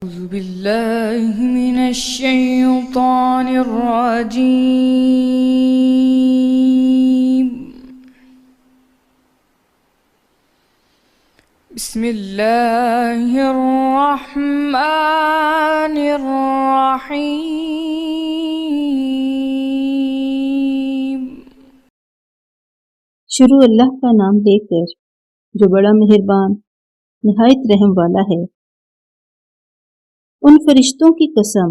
أعوذ بالله من الشيطان الرجيم. بسم الله الرحمن الرحيم. شروع اللہ کا نام لے کر جو بڑا مہربان نہایت رحم والا ہے۔ ان فرشتوں کی قسم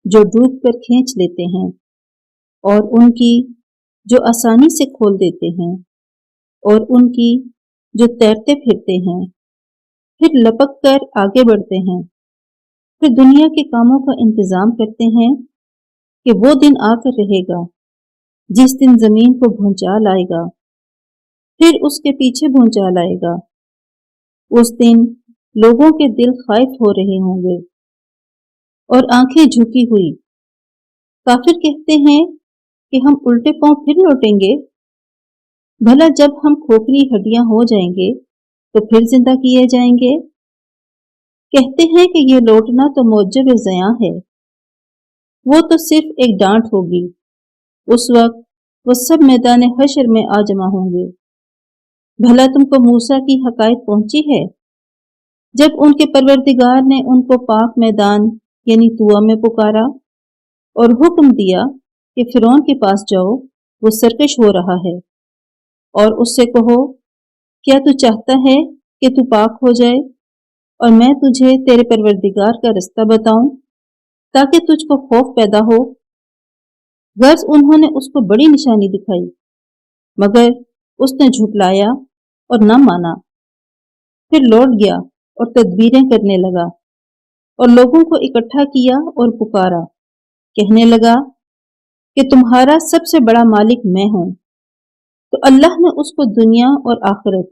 جو ڈوب کر کھینچ لیتے ہیں اور ان کی جو آسانی سے کھول دیتے ہیں اور ان کی جو تیرتے پھرتے ہیں پھر لپک کر آگے بڑھتے ہیں، پھر دنیا کے کاموں کا انتظام کرتے ہیں کہ وہ دن آ کر رہے گا جس دن زمین کو بھونچال آئے گا، پھر اس کے پیچھے بھونچال آئے گا۔ اس دن لوگوں کے دل خائف ہو رہے ہوں گے اور آنکھیں جھکی ہوئی۔ کافر کہتے ہیں کہ ہم الٹے پاؤں پھر لوٹیں گے، بھلا جب ہم کھوکھلی ہڈیاں ہو جائیں گے تو پھر زندہ کیے جائیں گے۔ کہتے ہیں کہ یہ لوٹنا تو موجب زیاں ہے، وہ تو صرف ایک ڈانٹ ہوگی۔ اس وقت وہ سب میدان حشر میں آ جمع ہوں گے۔ بھلا تم کو موسیٰ کی حکایت پہنچی ہے جب ان کے پروردگار نے ان کو پاک میدان یعنی طوٰ میں پکارا اور حکم دیا کہ فرعون کے پاس جاؤ، وہ سرکش ہو رہا ہے، اور اس سے کہو کیا تو چاہتا ہے کہ تو پاک ہو جائے اور میں تجھے تیرے پروردگار کا رستہ بتاؤں تاکہ تجھ کو خوف پیدا ہو۔ غرض انہوں نے اس کو بڑی نشانی دکھائی مگر اس نے جھٹلایا اور نہ مانا، پھر لوٹ گیا اور تدبیریں کرنے لگا اور لوگوں کو اکٹھا کیا اور پکارا، کہنے لگا کہ تمہارا سب سے بڑا مالک میں ہوں۔ تو اللہ نے اس کو دنیا اور آخرت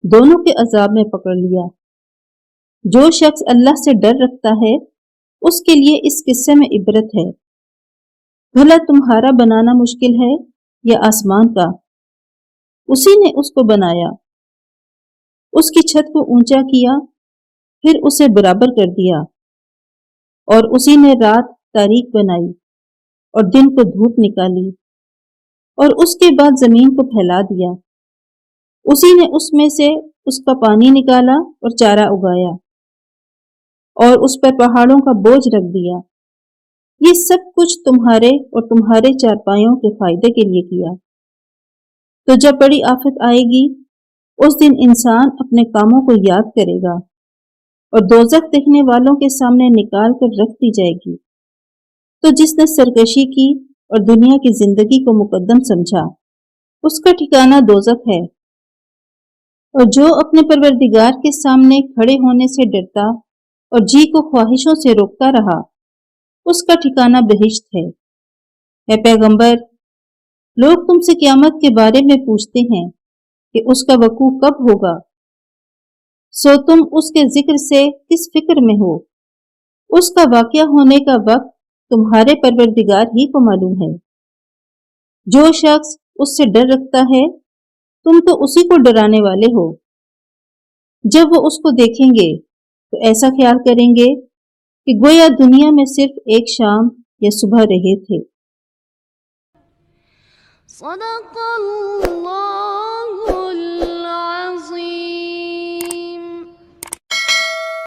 دونوں کے عذاب میں پکڑ لیا۔ جو شخص اللہ سے ڈر رکھتا ہے اس کے لیے اس قصے میں عبرت ہے۔ بھلا تمہارا بنانا مشکل ہے یا آسمان کا؟ اسی نے اس کو بنایا، اس کی چھت کو اونچا کیا، پھر اسے برابر کر دیا، اور اسی نے رات تاریک بنائی اور دن کو دھوپ نکالی، اور اس کے بعد زمین کو پھیلا دیا۔ اسی نے اس میں سے اس کا پانی نکالا اور چارہ اگایا اور اس پر پہاڑوں کا بوجھ رکھ دیا۔ یہ سب کچھ تمہارے اور تمہارے چارپائیوں کے فائدے کے لیے کیا۔ تو جب بڑی آفت آئے گی اس دن انسان اپنے کاموں کو یاد کرے گا اور دوزخ دیکھنے والوں کے سامنے نکال کر رکھ دی جائے گی۔ تو جس نے سرکشی کی اور دنیا کی زندگی کو مقدم سمجھا اس کا ٹھکانہ دوزخ ہے، اور جو اپنے پروردگار کے سامنے کھڑے ہونے سے ڈرتا اور جی کو خواہشوں سے روکتا رہا اس کا ٹھکانہ بہشت ہے۔ اے پیغمبر، لوگ تم سے قیامت کے بارے میں پوچھتے ہیں کہ اس کا وقوع کب ہوگا، سو تم اس کے ذکر سے کس فکر میں ہو؟ اس کا واقعہ ہونے کا وقت تمہارے پروردگار ہی کو معلوم ہے۔ جو شخص اس سے ڈر رکھتا ہے تم تو اسی کو ڈرانے والے ہو۔ جب وہ اس کو دیکھیں گے تو ایسا خیال کریں گے کہ گویا دنیا میں صرف ایک شام یا صبح رہے تھے۔ صدق اللہ